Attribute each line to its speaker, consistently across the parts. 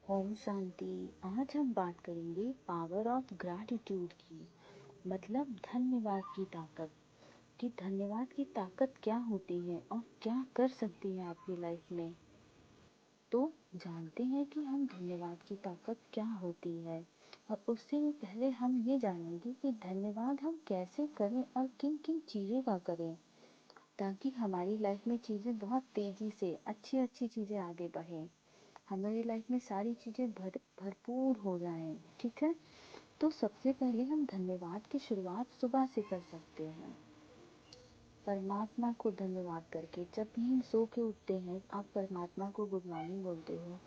Speaker 1: ओम शांति। आज हम बात करेंगे पावर ऑफ ग्रैटिट्यूड की, मतलब धन्यवाद की ताकत। कि धन्यवाद की ताकत क्या होती है और क्या कर सकती है आपकी लाइफ में। तो जानते हैं कि हम धन्यवाद की ताकत क्या होती है, और उससे भी पहले हम ये जानेंगे कि धन्यवाद हम कैसे करें और किन किन चीज़ों का करें, ताकि हमारी लाइफ में चीज़ें बहुत तेज़ी से अच्छी अच्छी चीज़ें आगे बढ़ें, हमारी लाइफ में सारी चीज़ें भरपूर हो जाएं। ठीक है, तो सबसे पहले हम धन्यवाद की शुरुआत सुबह से कर सकते हैं, परमात्मा को धन्यवाद करके। जब भी हम सो के उठते हैं, आप परमात्मा को गुड मॉर्निंग बोलते हो,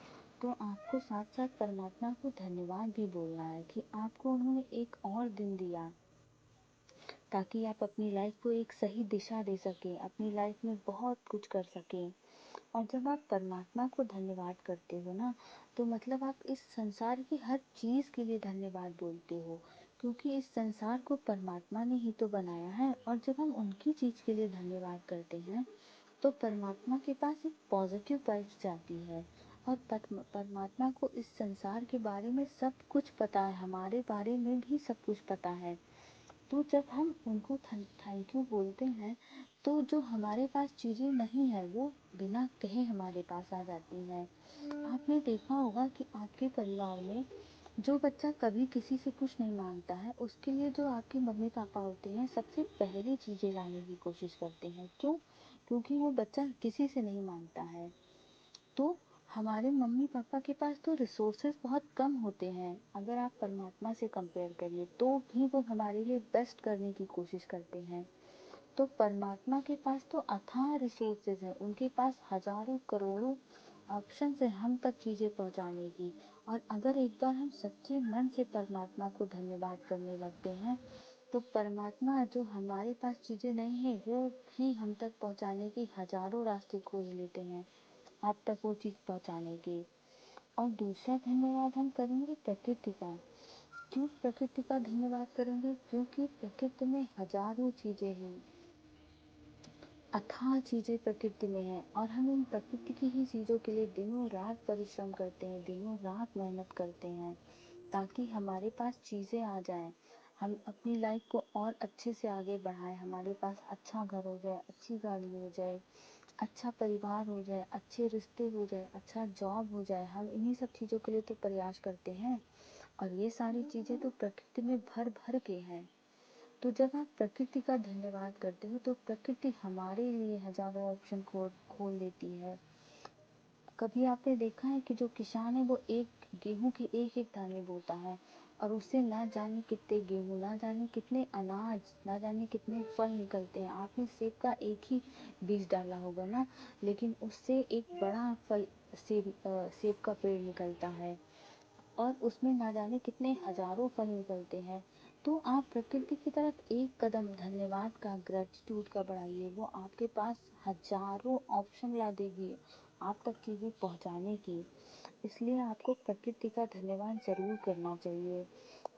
Speaker 1: तो आपको साथ साथ परमात्मा को धन्यवाद भी बोलना है कि आपको उन्होंने एक और दिन दिया, ताकि आप अपनी लाइफ को एक सही दिशा दे सकें, अपनी लाइफ में बहुत कुछ कर सकें। और जब आप परमात्मा को धन्यवाद करते हो ना, तो मतलब आप इस संसार की हर चीज़ के लिए धन्यवाद बोलते हो, क्योंकि इस संसार को परमात्मा ने ही तो बनाया है। और जब हम उनकी चीज़ के लिए धन्यवाद करते हैं, तो परमात्मा के पास एक पॉजिटिव वाइब्स जाती है, और परमात्मा को इस संसार के बारे में सब कुछ पता है, हमारे बारे में भी सब कुछ पता है। तो जब हम उनको थैंक यू बोलते हैं, तो जो हमारे पास चीज़ें नहीं है वो बिना कहे हमारे पास आ जाती हैं। आपने देखा होगा कि आपके परिवार में जो बच्चा कभी किसी से कुछ नहीं मांगता है, उसके लिए जो आपके मम्मी पापा होते हैं, सबसे पहले चीज़ें लाने की कोशिश करते हैं। क्यों? क्योंकि वो बच्चा किसी से नहीं मांगता है। तो हमारे मम्मी पापा के पास तो रिसोर्सेज बहुत कम होते हैं, अगर आप परमात्मा से कंपेयर करिए, तो भी वो हमारे लिए बेस्ट करने की कोशिश करते हैं। तो परमात्मा के पास तो अथाह रिसोर्सेज हैं, उनके पास हजारों करोड़ों ऑप्शन है हम तक चीज़ें पहुंचाने की। और अगर एक बार हम सच्चे मन से परमात्मा को धन्यवाद करने लगते हैं, तो परमात्मा जो हमारे पास चीज़ें नहीं है, वो भी हम तक पहुंचाने की हजारों रास्ते खोज लेते हैं, आप तक वो चीज़ पहुंचाने की। और दूसरा धन्यवाद हम करेंगे प्रकृति का। क्यों प्रकृति का धन्यवाद करेंगे? क्योंकि प्रकृति में हजारों चीज़ें हैं, अथाह चीज़ें प्रकृति में हैं, और हम इन प्रकृति की ही चीज़ों के लिए दिनों रात परिश्रम करते हैं, दिनों रात मेहनत करते हैं, ताकि हमारे पास चीज़ें आ जाएं, हम अपनी लाइफ को और अच्छे से आगे बढ़ाएं, हमारे पास अच्छा घर हो जाए, अच्छी गाड़ी हो जाए, अच्छा परिवार हो जाए, अच्छे रिश्ते हो जाए, अच्छा जॉब हो जाए। हम इन्हीं सब चीज़ों के लिए तो प्रयास करते हैं, और ये सारी चीज़ें तो प्रकृति में भर भर के हैं। तो जब आप प्रकृति का धन्यवाद करते हो, तो प्रकृति हमारे लिए हजारों ऑप्शन खोल देती है। कभी आपने देखा है कि जो किसान है वो एक गेहूं के एक एक दाने बोता है, और उससे ना जाने कितने गेहूं, ना जाने कितने अनाज, ना जाने कितने फल निकलते हैं। आपने सेब का एक ही बीज डाला होगा ना, लेकिन उससे एक बड़ा फल, सेब का पेड़ निकलता है, और उसमें ना जाने कितने हजारों फल निकलते हैं। तो आप प्रकृति की तरफ एक कदम धन्यवाद का, ग्रेटिट्यूड का बढ़ाइए, वो आपके पास हजारों ऑप्शन ला देगी आप तक चीज़ें पहुंचाने की। इसलिए आपको प्रकृति का धन्यवाद ज़रूर करना चाहिए।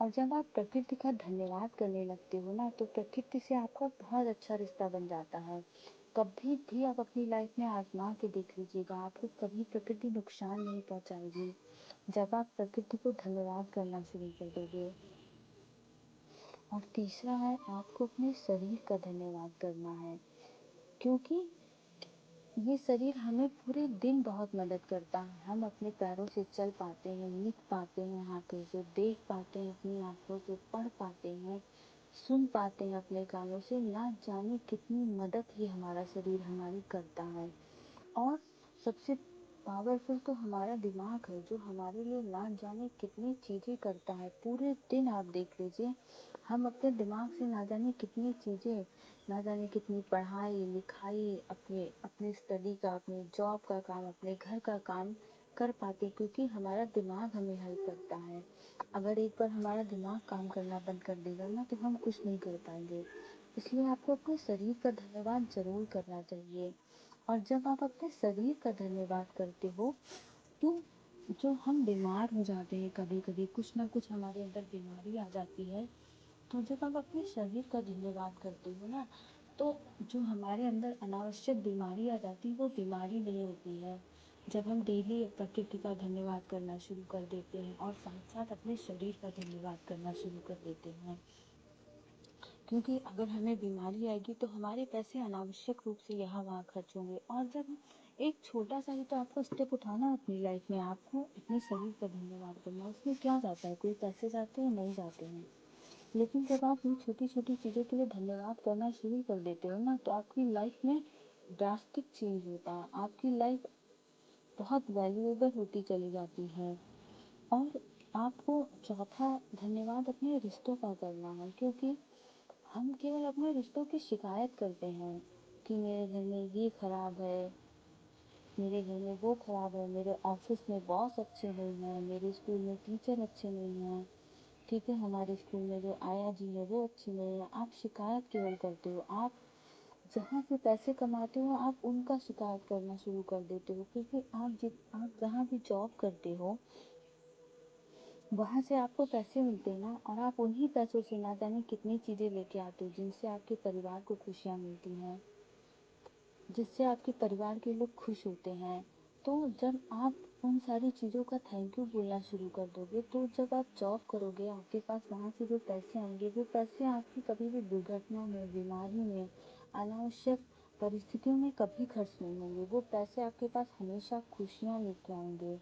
Speaker 1: और जब आप प्रकृति का धन्यवाद करने लगते हो ना, तो प्रकृति से आपका बहुत अच्छा रिश्ता बन जाता है। कभी भी आप अपनी लाइफ में आजमा के देख लीजिएगा, आपको कभी प्रकृति नुकसान नहीं पहुंचाएगी, जब आप प्रकृति को धन्यवाद करना शुरू कर दोगे। और तीसरा है, आपको अपने शरीर का धन्यवाद करना है, क्योंकि ये शरीर हमें पूरे दिन बहुत मदद करता है। हम अपने पैरों से चल पाते हैं, लिख पाते हैं, हाथों से देख पाते हैं, अपनी आंखों से पढ़ पाते हैं, सुन पाते हैं अपने कानों से। ना जाने कितनी मदद ही हमारा शरीर हमारी करता है। और सबसे पावरफुल तो हमारा दिमाग है, जो हमारे लिए ना जाने कितनी चीज़ें करता है। पूरे दिन आप देख लीजिए, हम अपने दिमाग से ना जाने कितनी चीज़ें, ना जाने कितनी पढ़ाई लिखाई, अपने अपने स्टडी का, अपने जॉब का काम, अपने घर का काम कर पाते, क्योंकि हमारा दिमाग हमें हेल्प करता है। अगर एक बार हमारा दिमाग काम करना बंद कर देगा ना, तो हम कुछ नहीं कर पाएंगे। इसलिए आपको अपने शरीर का धन्यवाद ज़रूर करना चाहिए। और जब आप अपने शरीर का धन्यवाद करते हो, तो जो हम बीमार हो जाते हैं, कभी कभी कुछ ना कुछ हमारे अंदर बीमारी आ जाती है, तो जब आप अपने शरीर का धन्यवाद करते हो ना, तो जो हमारे अंदर अनावश्यक बीमारी आ जाती है, वो बीमारी नहीं होती है। जब हम डेली प्रकृति का धन्यवाद करना शुरू कर देते हैं और साथ साथ अपने शरीर का धन्यवाद करना शुरू कर देते हैं, क्योंकि अगर हमें बीमारी आएगी तो हमारे पैसे अनावश्यक रूप से यहाँ वहाँ खर्च होंगे। और जब एक छोटा सा ही तो आपको स्टेप उठाना है अपनी लाइफ में, आपको अपने शरीर का धन्यवाद करना, उसमें क्या जाता है, कोई पैसे जाते हैं, नहीं जाते हैं। लेकिन जब आप इन छोटी छोटी चीज़ों के लिए धन्यवाद करना शुरू कर देते हो ना, तो आपकी लाइफ में ड्रास्टिक चेंज होता है, आपकी लाइफ बहुत वैल्यूएबल होती चली जाती है। और आपको चौथा धन्यवाद अपने रिश्तों का करना है, क्योंकि हम केवल अपने रिश्तों की शिकायत करते हैं कि मेरे घर में ये खराब है, मेरे घर में वो खराब है, मेरे ऑफिस में बॉस अच्छे नहीं हैं, मेरे स्कूल में टीचर अच्छे नहीं हैं, ठीक है, हमारे स्कूल में जो आया जी है वो अच्छी नहीं है। आप शिकायत केवल करते हो। आप जहाँ से पैसे कमाते हो आप उनका शिकायत करना शुरू कर देते हो, क्योंकि आप जहाँ भी जॉब करते हो वहाँ से आपको पैसे मिलते हैं ना, और आप उन्हीं पैसों से ना जाने कितनी चीज़ें लेके आते हो जिनसे आपके परिवार को खुशियाँ मिलती हैं, जिससे आपके परिवार के लोग खुश होते हैं। तो जब आप उन सारी चीज़ों का थैंक यू बोलना शुरू कर दोगे, तो जब आप जॉब करोगे आपके पास वहाँ से जो पैसे आएंगे वो पैसे आपकी कभी भी दुर्घटना में, बीमारी में, अनावश्यक परिस्थितियों में कभी खर्च नहीं होंगे। वो पैसे आपके पास हमेशा खुशियाँ लेके आएंगे।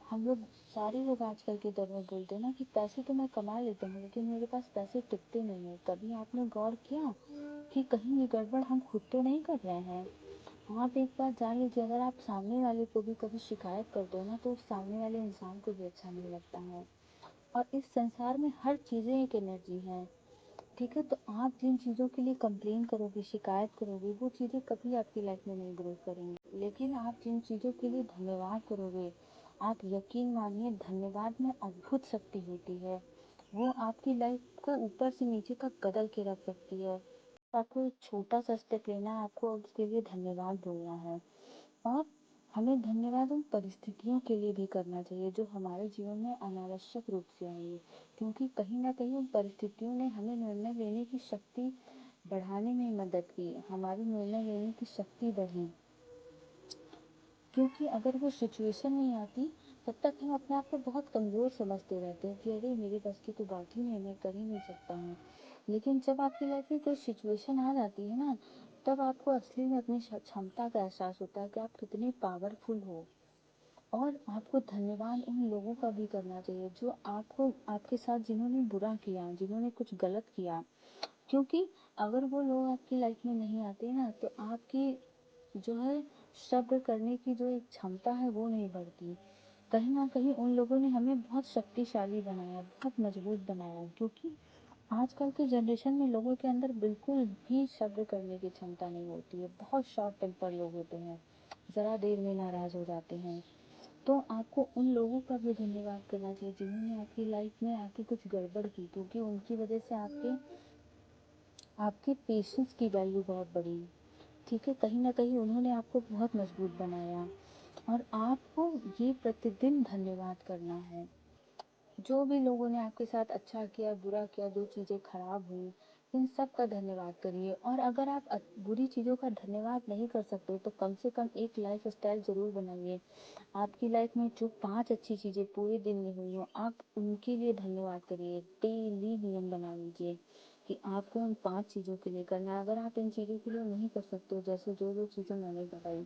Speaker 1: हम लोग सारे लोग आजकल के दौर में बोलते हैं ना कि पैसे तो मैं कमा लेता हूँ लेकिन मेरे पास पैसे टिकते नहीं है। कभी आपने गौर किया कि कहीं ये गड़बड़ हम खुद तो नहीं कर रहे हैं? आप एक बात जान लीजिए, अगर आप सामने वाले को भी कभी शिकायत कर दो ना तो उस सामने वाले इंसान को भी अच्छा नहीं लगता है। और इस संसार में हर चीज़ें एक एनर्जी है, ठीक है? तो आप जिन चीज़ों के लिए कंप्लेन करोगे, शिकायत करोगे, वो चीज़ें कभी आपकी लाइफ में नहीं ग्रो करेंगी। लेकिन आप जिन चीज़ों के लिए धन्यवाद करोगे, आप यकीन मानिए धन्यवाद में अद्भुत शक्ति होती है। वो आपकी लाइफ को ऊपर से नीचे तक बदल के रख सकती है। आपको एक छोटा सा स्टेप लेना है, आपको उसके लिए धन्यवाद बोलना है। और हमें धन्यवाद उन परिस्थितियों के लिए भी करना चाहिए जो हमारे जीवन में अनावश्यक रूप से आई, क्योंकि कहीं ना कहीं उन परिस्थितियों ने हमें निर्णय लेने की शक्ति बढ़ाने में मदद की, हमारी निर्णय लेने की शक्ति बढ़ी। क्योंकि अगर वो सिचुएशन नहीं आती तब तक हम अपने आप को बहुत कमज़ोर समझते रहते हैं कि अरे मेरे बस की तो बात ही नहीं, मैं कर ही नहीं सकता हूँ। लेकिन जब आपकी लाइफ में कोई सिचुएशन आ जाती है ना, तब आपको असली में अपनी क्षमता का एहसास होता है कि आप कितने पावरफुल हो। और आपको धन्यवाद उन लोगों का भी करना चाहिए जो आपको, आपके साथ जिन्होंने बुरा किया, जिन्होंने कुछ गलत किया। क्योंकि अगर वो लोग आपकी लाइफ में नहीं आते ना तो आपकी जो है सब्र करने की जो एक क्षमता है वो नहीं बढ़ती। कहीं ना कहीं उन लोगों ने हमें बहुत शक्तिशाली बनाया, बहुत मजबूत बनाया, क्योंकि आजकल के जनरेशन में लोगों के अंदर बिल्कुल भी सब्र करने की क्षमता नहीं होती है। बहुत शॉर्ट टेम्पर लोग होते हैं, ज़रा देर में नाराज़ हो जाते हैं। तो आपको उन लोगों का भी धन्यवाद करना चाहिए जिन्होंने आपकी लाइफ में आके कुछ गड़बड़ की, क्योंकि उनकी वजह से आपके आपके पेशेंस की वैल्यू बहुत बढ़ी, ठीक है? कहीं ना कहीं उन्होंने आपको बहुत मजबूत बनाया। और आपको ये प्रतिदिन धन्यवाद करना है। जो भी लोगों ने आपके साथ अच्छा किया, बुरा किया, जो चीज़ें खराब हुई, इन सब का धन्यवाद करिए। और अगर आप बुरी चीज़ों का धन्यवाद नहीं कर सकते तो कम से कम एक लाइफ स्टाइल ज़रूर बनाइए। आपकी लाइफ में जो 5 अच्छी चीज़ें पूरे दिन में हुई हो आप उनके लिए धन्यवाद करिए। डेली नियम बना लीजिए कि आपको उन 5 चीज़ों के लिए करना है। अगर आप इन चीज़ों के लिए नहीं कर सकते हो, जैसे जो जो चीज़ें मैंने बताई,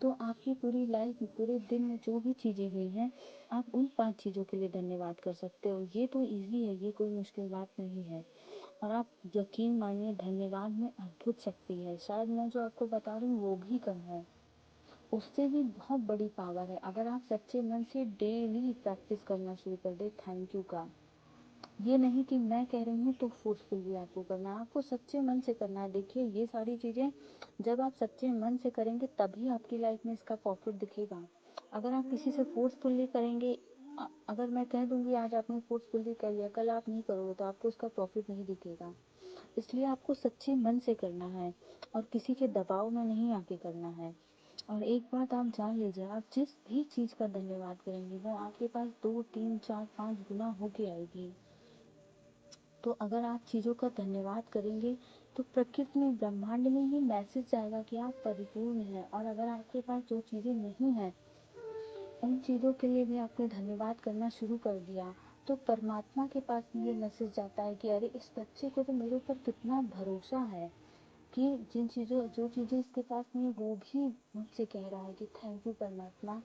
Speaker 1: तो आपकी पूरी लाइफ पूरे दिन में जो भी चीज़ें हुई हैं आप उन 5 चीज़ों के लिए धन्यवाद कर सकते हो। ये तो ईज़ी है, ये कोई मुश्किल बात नहीं है। और आप यकीन मानिए धन्यवाद में अद्भुत शक्ति है। शायद मैं जो आपको बता रही हूँ वो भी कम है, उससे भी बहुत बड़ी पावर है। अगर आप सच्चे मन से डेली प्रैक्टिस करना शुरू कर दे थैंक यू का, ये नहीं कि मैं कह रही हूँ तो फोर्सफुली आपको करना है, आपको सच्चे मन से करना है। देखिए ये सारी चीज़ें जब आप सच्चे मन से करेंगे तभी आपकी लाइफ में इसका प्रॉफिट दिखेगा। अगर आप किसी से फोर्सफुली करेंगे, अगर मैं कह दूंगी आज आपने फोर्सफुली कर लिया, कल आप नहीं करोगे तो आपको उसका प्रॉफिट नहीं दिखेगा। इसलिए आपको सच्चे मन से करना है और किसी के दबाव में नहीं आके करना है। और एक बात आप जान लीजिए, आप जिस भी चीज़ का धन्यवाद करेंगे वो आपके पास 2, 3, 4, 5 गुना होके आएगी। तो अगर आप चीज़ों का धन्यवाद करेंगे तो प्रकृति में, ब्रह्मांड में ये मैसेज जाएगा कि आप परिपूर्ण हैं। और अगर आपके पास जो चीज़ें नहीं हैं, उन चीज़ों के लिए भी आपने धन्यवाद करना शुरू कर दिया, तो परमात्मा के पास ये मैसेज जाता है कि अरे इस बच्चे को तो मेरे ऊपर कितना भरोसा है कि जो चीज़ें इसके पास नहीं वो भी मुझसे कह रहा है कि थैंक यू परमात्मा,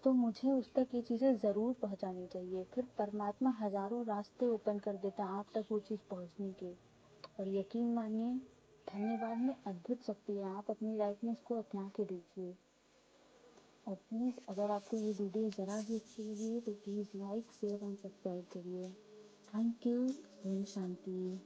Speaker 1: तो मुझे उस तक ये चीज़ें ज़रूर पहुंचानी चाहिए। फिर परमात्मा हजारों रास्ते ओपन कर देता है आप तक वो चीज़ पहुंचने के। और यकीन मानिए, धन्यवाद में अद्भुत शक्ति है। आप अपनी लाइफ में इसको अपना के देखिए। और प्लीज़, अगर आपको ये वीडियो ज़रा भी अच्छी लगी तो please like, share and subscribe करिए। Thank you. ओम शांति।